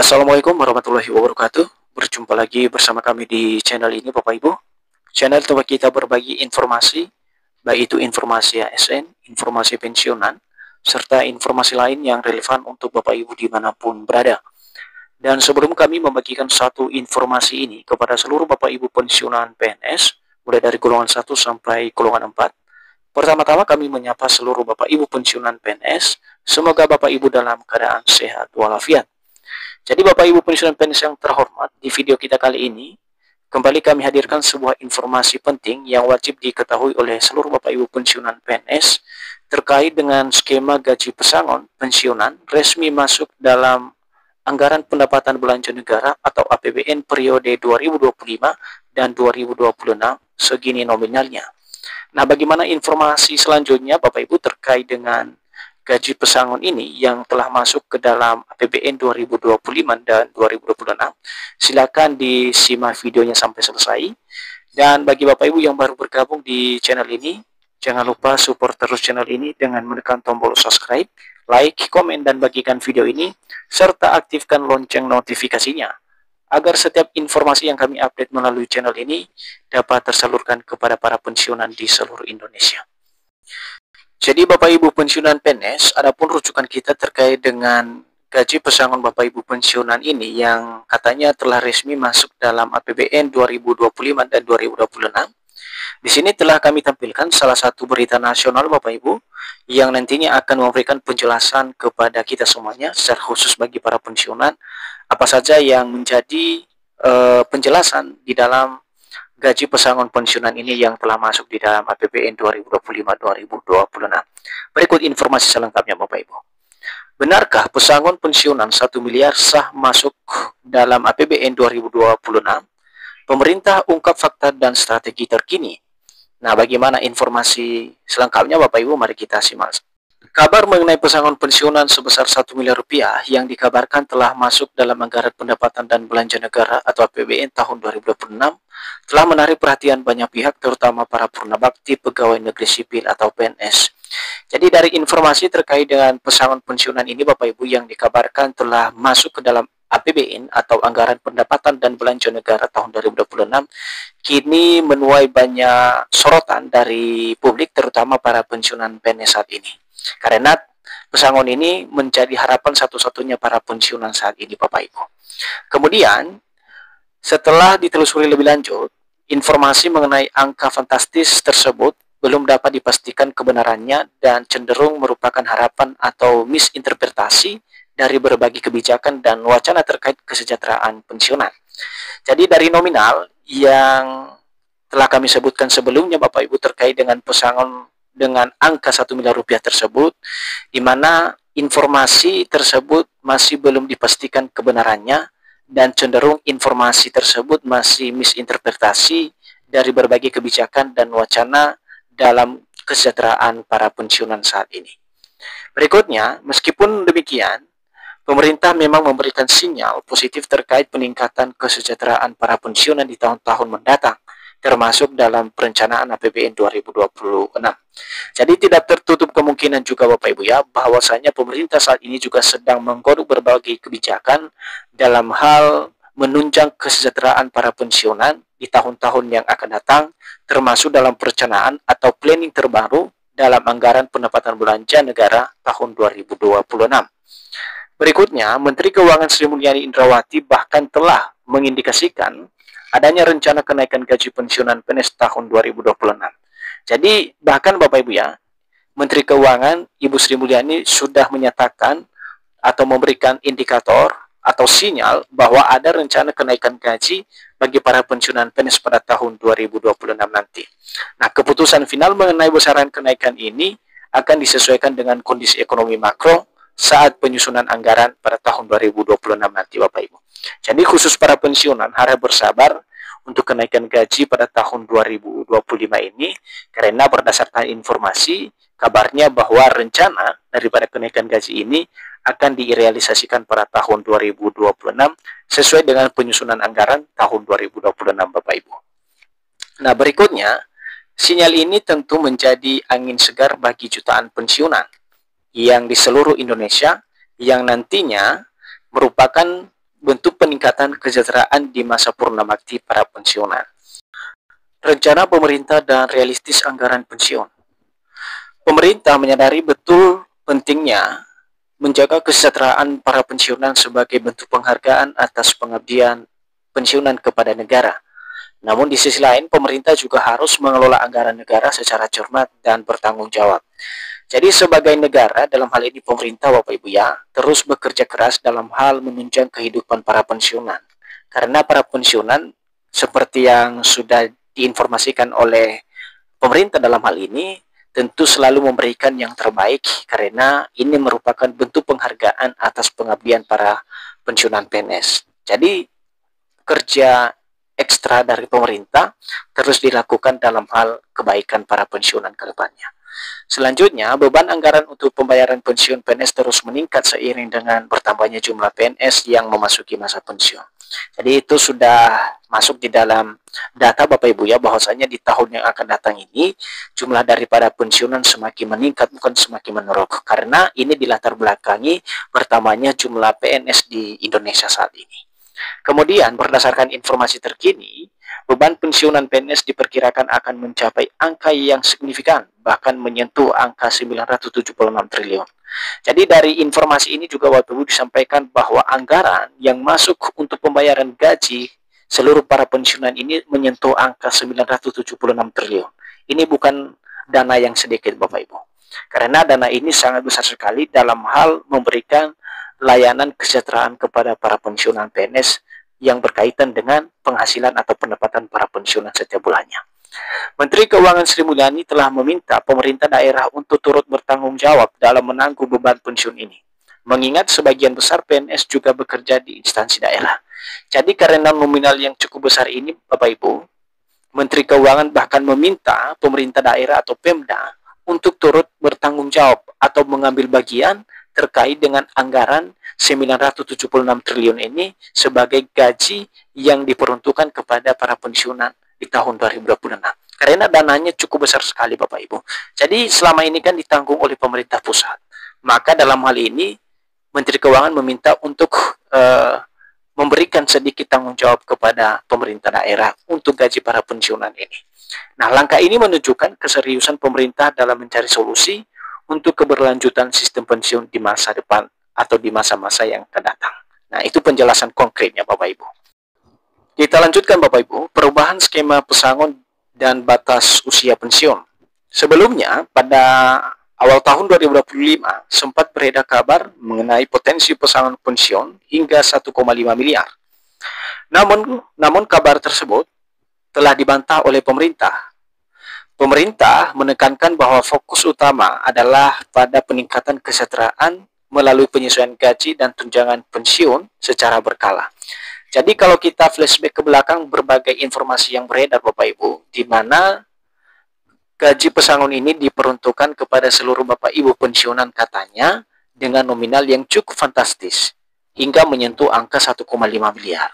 Assalamualaikum warahmatullahi wabarakatuh. Berjumpa lagi bersama kami di channel ini Bapak Ibu. Channel tempat kita berbagi informasi, baik itu informasi ASN, informasi pensiunan, serta informasi lain yang relevan untuk Bapak Ibu dimanapun berada. Dan sebelum kami membagikan satu informasi ini kepada seluruh Bapak Ibu pensiunan PNS, mulai dari golongan 1 sampai golongan 4, pertama-tama kami menyapa seluruh Bapak Ibu pensiunan PNS, semoga Bapak Ibu dalam keadaan sehat walafiat. Jadi Bapak Ibu pensiunan PNS yang terhormat, di video kita kali ini, kembali kami hadirkan sebuah informasi penting yang wajib diketahui oleh seluruh Bapak Ibu pensiunan PNS terkait dengan skema gaji pesangon pensiunan resmi masuk dalam Anggaran Pendapatan Belanja Negara atau APBN periode 2025 dan 2026 segini nominalnya. Nah, bagaimana informasi selanjutnya Bapak Ibu terkait dengan gaji pesangon ini yang telah masuk ke dalam APBN 2025 dan 2026. Silakan disimak videonya sampai selesai. Dan bagi Bapak Ibu yang baru bergabung di channel ini, jangan lupa support terus channel ini dengan menekan tombol subscribe, like, komen, dan bagikan video ini, serta aktifkan lonceng notifikasinya, agar setiap informasi yang kami update melalui channel ini dapat tersalurkan kepada para pensiunan di seluruh Indonesia. Jadi Bapak Ibu pensiunan PNS, adapun rujukan kita terkait dengan gaji pesangon Bapak Ibu pensiunan ini yang katanya telah resmi masuk dalam APBN 2025 dan 2026. Di sini telah kami tampilkan salah satu berita nasional Bapak Ibu yang nantinya akan memberikan penjelasan kepada kita semuanya secara khusus bagi para pensiunan apa saja yang menjadi penjelasan di dalam gaji pesangon pensiunan ini yang telah masuk di dalam APBN 2025-2026. Berikut informasi selengkapnya Bapak Ibu. Benarkah pesangon pensiunan 1 miliar sah masuk dalam APBN 2026? Pemerintah ungkap fakta dan strategi terkini. Nah, bagaimana informasi selengkapnya Bapak Ibu? Mari kita simak. Kabar mengenai pesangon pensiunan sebesar 1 miliar rupiah yang dikabarkan telah masuk dalam Anggaran Pendapatan dan Belanja Negara atau APBN tahun 2026 telah menarik perhatian banyak pihak, terutama para purnabakti pegawai negeri sipil atau PNS. Jadi dari informasi terkait dengan pesangon pensiunan ini Bapak Ibu yang dikabarkan telah masuk ke dalam APBN atau Anggaran Pendapatan dan Belanja Negara tahun 2026 kini menuai banyak sorotan dari publik, terutama para pensiunan PNS saat ini. Karena pesangon ini menjadi harapan satu-satunya para pensiunan saat ini Bapak Ibu. Kemudian setelah ditelusuri lebih lanjut, informasi mengenai angka fantastis tersebut belum dapat dipastikan kebenarannya dan cenderung merupakan harapan atau misinterpretasi dari berbagai kebijakan dan wacana terkait kesejahteraan pensiunan. Jadi dari nominal yang telah kami sebutkan sebelumnya Bapak Ibu terkait dengan pesangon dengan angka 1 miliar rupiah tersebut, di mana informasi tersebut masih belum dipastikan kebenarannya dan cenderung informasi tersebut masih misinterpretasi dari berbagai kebijakan dan wacana dalam kesejahteraan para pensiunan saat ini. Berikutnya, meskipun demikian, pemerintah memang memberikan sinyal positif terkait peningkatan kesejahteraan para pensiunan di tahun-tahun mendatang, termasuk dalam perencanaan APBN 2026. Jadi tidak tertutup kemungkinan juga Bapak Ibu ya, bahwasanya pemerintah saat ini juga sedang menggodok berbagai kebijakan dalam hal menunjang kesejahteraan para pensiunan di tahun-tahun yang akan datang, termasuk dalam perencanaan atau planning terbaru dalam Anggaran Pendapatan Belanja Negara tahun 2026. Berikutnya, Menteri Keuangan Sri Mulyani Indrawati bahkan telah mengindikasikan adanya rencana kenaikan gaji pensiunan PNS tahun 2026. Jadi bahkan Bapak Ibu ya, Menteri Keuangan Ibu Sri Mulyani sudah menyatakan atau memberikan indikator atau sinyal bahwa ada rencana kenaikan gaji bagi para pensiunan PNS pada tahun 2026 nanti. Nah, keputusan final mengenai besaran kenaikan ini akan disesuaikan dengan kondisi ekonomi makro saat penyusunan anggaran pada tahun 2026 nanti Bapak Ibu. Jadi khusus para pensiunan harap bersabar untuk kenaikan gaji pada tahun 2025 ini, karena berdasarkan informasi kabarnya bahwa rencana daripada kenaikan gaji ini akan direalisasikan pada tahun 2026 sesuai dengan penyusunan anggaran tahun 2026 Bapak Ibu. Nah, berikutnya, sinyal ini tentu menjadi angin segar bagi jutaan pensiunan yang di seluruh Indonesia yang nantinya merupakan bentuk peningkatan kesejahteraan di masa purna bakti para pensiunan. Rencana pemerintah dan realistis anggaran pensiun. Pemerintah menyadari betul pentingnya menjaga kesejahteraan para pensiunan sebagai bentuk penghargaan atas pengabdian pensiunan kepada negara. Namun di sisi lain, pemerintah juga harus mengelola anggaran negara secara cermat dan bertanggung jawab. Jadi sebagai negara, dalam hal ini pemerintah Bapak Ibu ya, terus bekerja keras dalam hal menunjang kehidupan para pensiunan. Karena para pensiunan seperti yang sudah diinformasikan oleh pemerintah dalam hal ini, tentu selalu memberikan yang terbaik karena ini merupakan bentuk penghargaan atas pengabdian para pensiunan PNS. Jadi kerja ekstra dari pemerintah terus dilakukan dalam hal kebaikan para pensiunan ke depannya. Selanjutnya, beban anggaran untuk pembayaran pensiun PNS terus meningkat seiring dengan bertambahnya jumlah PNS yang memasuki masa pensiun. Jadi itu sudah masuk di dalam data Bapak Ibu ya, bahwasanya di tahun yang akan datang ini jumlah daripada pensiunan semakin meningkat bukan semakin menurun, karena ini dilatar belakangi bertambahnya jumlah PNS di Indonesia saat ini. Kemudian berdasarkan informasi terkini, beban pensiunan PNS diperkirakan akan mencapai angka yang signifikan, bahkan menyentuh angka 976 triliun. Jadi dari informasi ini juga Bapak Ibu disampaikan bahwa anggaran yang masuk untuk pembayaran gaji seluruh para pensiunan ini menyentuh angka 976 triliun. Ini bukan dana yang sedikit Bapak Ibu. Karena dana ini sangat besar sekali dalam hal memberikan layanan kesejahteraan kepada para pensiunan PNS yang berkaitan dengan penghasilan atau pendapatan para pensiunan setiap bulannya. Menteri Keuangan Sri Mulyani telah meminta pemerintah daerah untuk turut bertanggung jawab dalam menanggung beban pensiun ini. Mengingat sebagian besar PNS juga bekerja di instansi daerah. Jadi karena nominal yang cukup besar ini Bapak Ibu, Menteri Keuangan bahkan meminta pemerintah daerah atau Pemda untuk turut bertanggung jawab atau mengambil bagian terkait dengan anggaran 976 triliun ini sebagai gaji yang diperuntukkan kepada para pensiunan di tahun 2026. Karena dananya cukup besar sekali Bapak Ibu. Jadi selama ini kan ditanggung oleh pemerintah pusat. Maka dalam hal ini Menteri Keuangan meminta untuk memberikan sedikit tanggung jawab kepada pemerintah daerah untuk gaji para pensiunan ini. Nah, langkah ini menunjukkan keseriusan pemerintah dalam mencari solusi untuk keberlanjutan sistem pensiun di masa depan atau di masa-masa yang akan datang. Nah, itu penjelasan konkretnya Bapak Ibu. Kita lanjutkan Bapak Ibu, perubahan skema pesangon dan batas usia pensiun. Sebelumnya, pada awal tahun 2025, sempat beredar kabar mengenai potensi pesangon pensiun hingga 1,5 miliar. Namun kabar tersebut telah dibantah oleh pemerintah. Pemerintah menekankan bahwa fokus utama adalah pada peningkatan kesejahteraan melalui penyesuaian gaji dan tunjangan pensiun secara berkala. Jadi kalau kita flashback ke belakang, berbagai informasi yang beredar Bapak Ibu, di mana gaji pesangon ini diperuntukkan kepada seluruh Bapak Ibu pensiunan katanya dengan nominal yang cukup fantastis, hingga menyentuh angka 1,5 miliar.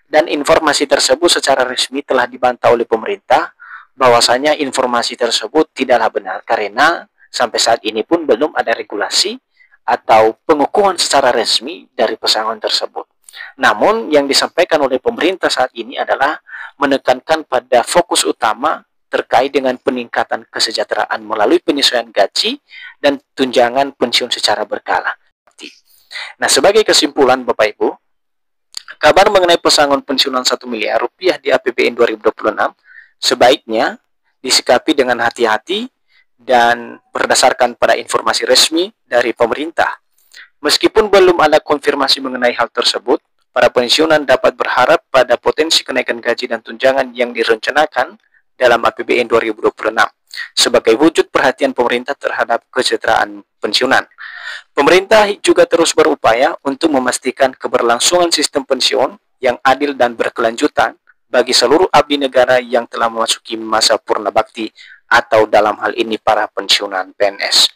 Dan informasi tersebut secara resmi telah dibantah oleh pemerintah, bahwasanya informasi tersebut tidaklah benar karena sampai saat ini pun belum ada regulasi atau pengukuhan secara resmi dari pesangon tersebut. Namun yang disampaikan oleh pemerintah saat ini adalah menekankan pada fokus utama terkait dengan peningkatan kesejahteraan melalui penyesuaian gaji dan tunjangan pensiun secara berkala. Nah, sebagai kesimpulan Bapak Ibu, kabar mengenai pesangon pensiunan 1 miliar rupiah di APBN 2026 sebaiknya disikapi dengan hati-hati dan berdasarkan pada informasi resmi dari pemerintah. Meskipun belum ada konfirmasi mengenai hal tersebut, para pensiunan dapat berharap pada potensi kenaikan gaji dan tunjangan yang direncanakan dalam APBN 2026 sebagai wujud perhatian pemerintah terhadap kesejahteraan pensiunan. Pemerintah juga terus berupaya untuk memastikan keberlangsungan sistem pensiun yang adil dan berkelanjutan bagi seluruh abdi negara yang telah memasuki masa purna bakti atau dalam hal ini para pensiunan PNS.